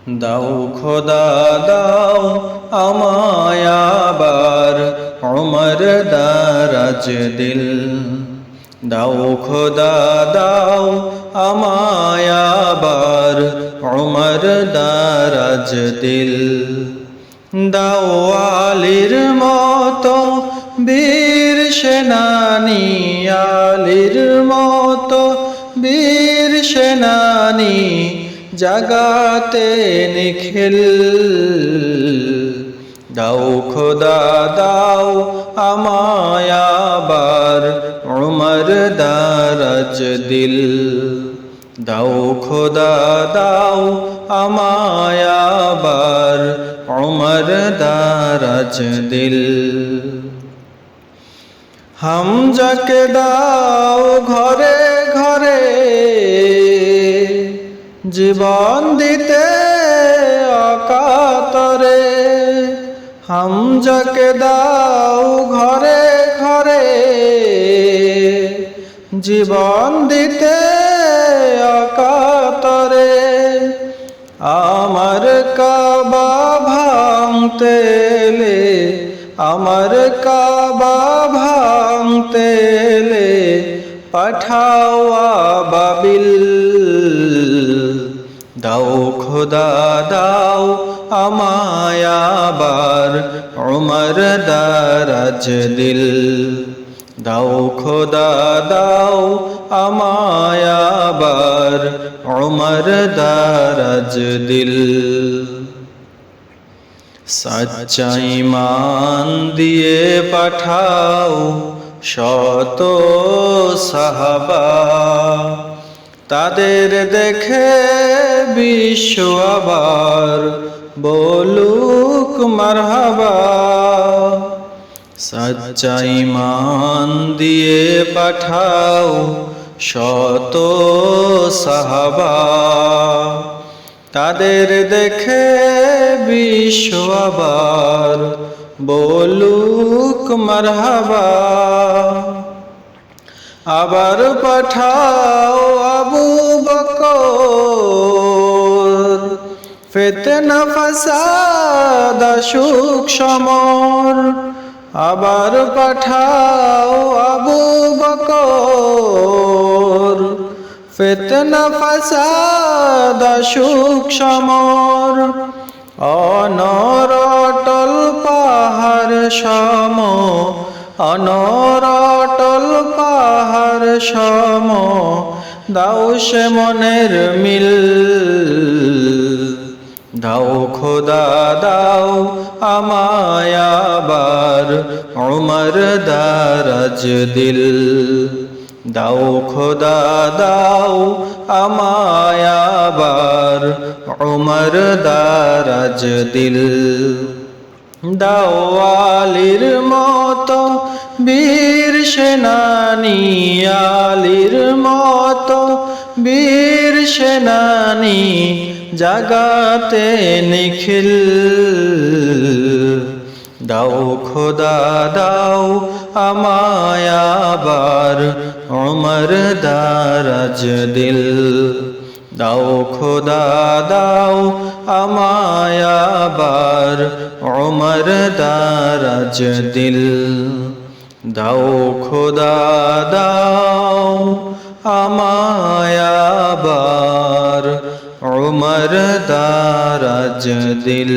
দাও খোদা দাও আমায় আবার উমর দারাজ দিল। দাও খোদা দাও আমায় আবার উমর দারাজ দিল। দাও আলীর মতো বীর সেনানী, আলীর মতো বীর সেনানী জাগাতে নিখিল। দাও খোদা দাও আমায় আবার উমর দারাজ দিল। দাও খোদা দাও আমায় আবার উমর দারাজ দিল। হামজাকে দাও ঘরে ঘরে জীবন দিতে অকাতরে। হামজাকে দাও ঘরে ঘরে জীবন দিতে অকাতরে। আমার কাবা ভাঙতে এলে, আমার কাবা ভাঙতে এলে পাঠাও আবাবিল। দাও খোদা দাও আমায় আবার উমর দারাজ দিল। দাও খোদা দাও আমায় আবার উমর দারাজ দিল। সচ্চা ঈমান দিয়ে পাঠাও শত সাহাবা, তাদের দেখে বিশ্ব আবার বলুক মারহাবা। সচ্চা ঈমান দিয়ে পাঠাও শত সাহাবা, তাদের দেখে বিশ্ব আবার বলুক মারহাবা। আবার পাঠাও আবু বকর, ফিতনা ফাসাদ সুখ সমর। আবার পাঠাও আবু বকর, ফিতনা ফাসাদ সুখ সমর। অনর অটল পাহাড় সম, অনর অটল পাহাড় সম দাও সে মনের মিল। দাও খোদা দাও আমায় আবার উমর দারাজ দিল। দাও খোদা দাও আমায় আবার উমর দারাজ দিল। দাও আলীর মতো বীর সেনানী, আলীর মতো বীর সেনানী জাগাতে নিখিল। দাও খোদা দাও আমায় আবার উমর দারাজ দিল। দাও খোদা দাও আমায় আবার উমর দারাজ দিল। দাও খোদা দাও আমায় আবার উমর দারাজ দিল।